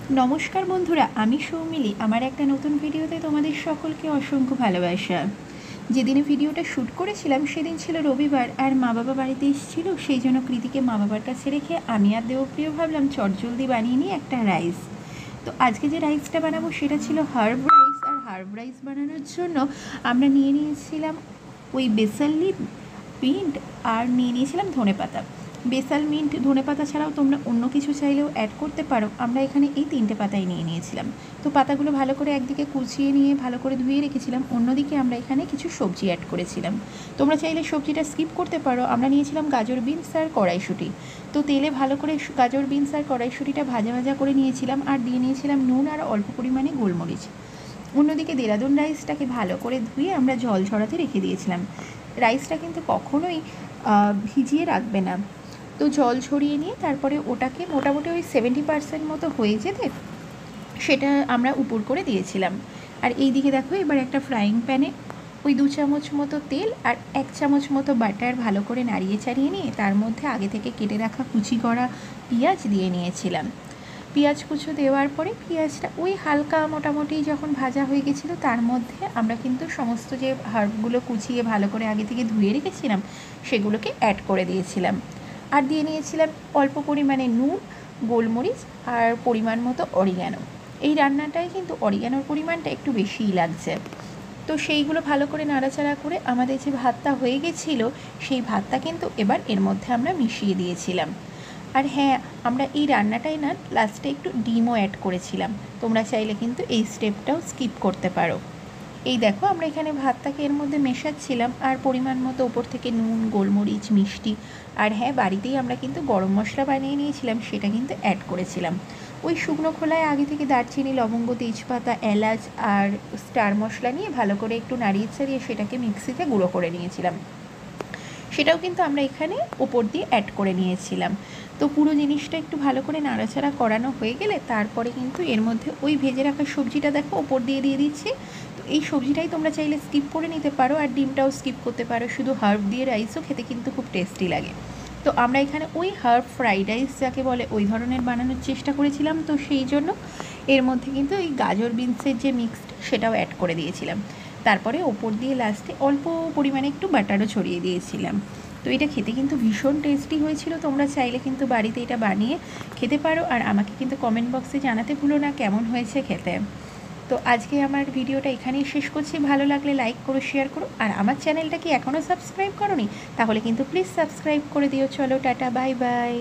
नमस्कार बंधुरा आमी सौमिली आमार एक नतून भिडियोते तोमादेर सकलके असंख्य भालोबासा। जेदिने भिडियोटा शूट करेछिलाम सेदिन छिलो रविवार और मा बाबा बाड़ीते एसेछिलो, सेइजोन्नो कृतिके मा बाबार काछे रेखे आमी आर देवप्रिय भाबलाम चटजलदि बानिये निई एकटा राइस। तो आजके जे राइसटा बानाबो सेटा छिलो हार्ब राइस। और हार्ब राइस बानानोर जोन्नो आमरा निये नियेछिलाम ओई बेसल लिफ, मिंट और निये नियेछिलाम धनेपाता। बेसाल मिंट धनेपाता छाड़ाओ तोमरा अन्य किछु चाइलेओ ऐड करते पारो। आमरा एखाने एई तीनटे पाताई निये नियेछिलाम। तो पातागुलो भालो करे एकदिके कुचिये निये भालो करे धुये रेखेछिलाम, अन्यदिके आमरा एखाने किछु सब्जी ऐड करेछिलाम। तोमरा चाइले सब्जिटा स्किप करते पारो। आमरा नियेछिलाम गाजर बिन्स और कड़ाइशुटी। तो तेले भालो करे गाजर बिन्स और कड़ाइशुटिटा भाजा भाजा करे नियेछिलाम और दिये नियेछिलाम नुन और अल्प परिमाणे गोलमरिच। अन्यदिके देहरादून राइसटाके भालो करे धुये आमरा जल झराते रेखे दियेछिलाम। राइसटा किन्तु कखनोई भिजिए राखबे ना। तो जल झरिए निये तारपरे ओटाके मोटामुटी ओई 70% मतो हये जेते सेटा आमरा उपुर करे दियेछिलाम। और एइदिके देखो एबार एकटा फ्राइंग पैने ओई 2 चामच मतो तेल और 1 चामच मतो बाटार भालो करे नाड़िये चाड़िये निये तार मध्ये आगे थेके केटे राखा कुचि करा पेঁয়াজ दिये नियेछिलाम। पेঁয়াজ कुचो देওয়ার পরে পেঁয়াজটা ওই হালকা মোটামুটি যখন ভাজা হয়ে গেছিলো তার মধ্যে আমরা কিন্তু সমস্ত যে হার্বগুলো কুচিয়ে ভালো করে আগে থেকে ধুয়ে রেখেছিলাম সেগুলোকে অ্যাড করে দিয়েছিলাম। আর দিয়ে নিয়েছিলাম অল্প পরিমাণে নুন, গোলমরিচ আর পরিমাণ মতো অরিগ্যানো। এই রান্নাটায় কিন্তু অরিগ্যানোর পরিমাণটা একটু বেশিই লাগছে। তো সেইগুলো ভালো করে নাড়াচাড়া করে আমাদের যে ভাতটা হয়ে গেছিলো সেই ভাতটা কিন্তু এবার এর মধ্যে আমরা মিশিয়ে দিয়েছিলাম। আর হ্যাঁ, আমরা এই রান্নাটায় না লাস্টে একটু ডিমও অ্যাড করেছিলাম। তোমরা চাইলে কিন্তু এই স্টেপটাও স্কিপ করতে পারো। এই দেখো আমরা এখানে ভাতটাকে এর মধ্যে মেশাচ্ছিলাম আর পরিমাণ মতো ওপর থেকে নুন, গোলমরিচ, মিষ্টি আর হ্যাঁ, বাড়িতেই আমরা কিন্তু গরম মশলা বানিয়ে নিয়েছিলাম, সেটা কিন্তু অ্যাড করেছিলাম। ওই শুকনো খোলায় আগে থেকে দারচিনি, লবঙ্গ, তেজপাতা, এলাচ আর স্টার মশলা নিয়ে ভালো করে একটু নাড়িয়ে চাড়িয়ে সেটাকে মিক্সিতে গুঁড়ো করে নিয়েছিলাম। সেটাও কিন্তু আমরা এখানে ওপর দিয়ে অ্যাড করে নিয়েছিলাম। তো পুরো জিনিসটা একটু ভালো করে নাড়াচাড়া করানো হয়ে গেলে তারপরে কিন্তু এর মধ্যে ওই ভেজে রাখা সবজিটা দেখো ওপর দিয়ে দিয়ে দিচ্ছি। তো এই সবজিটাই তোমরা চাইলে স্কিপ করে নিতে পারো আর ডিমটাও স্কিপ করতে পারো। শুধু হার্ব দিয়ে রাইসও খেতে কিন্তু খুব টেস্টি লাগে। তো আমরা এখানে ওই হার্ব ফ্রাইড রাইস যাকে বলে ওই ধরনের বানানোর চেষ্টা করেছিলাম। তো সেই জন্য এর মধ্যে কিন্তু ওই গাজর বিনসের যে মিক্সড সেটাও অ্যাড করে দিয়েছিলাম। তারপরে ওপর দিয়ে লাস্টে অল্প পরিমাণে একটু বাটারও ছড়িয়ে দিয়েছিলাম। তো এটা খেতে কিন্তু ভীষণ টেস্টি হয়েছিল। তোমরা চাইলে কিন্তু বাড়িতে এটা বানিয়ে খেতে পারো আর আমাকে কিন্তু কমেন্ট বক্সে জানাতে ভুলো না কেমন হয়েছে খেতে। তো আজকে আমার ভিডিওটা এখানেই শেষ করছি। ভালো লাগলে লাইক করো, শেয়ার করো আর আমার চ্যানেলটা কি এখনও সাবস্ক্রাইব করোনি তাহলে কিন্তু প্লিজ সাবস্ক্রাইব করে দিও। চলো টাটা, বাই বাই।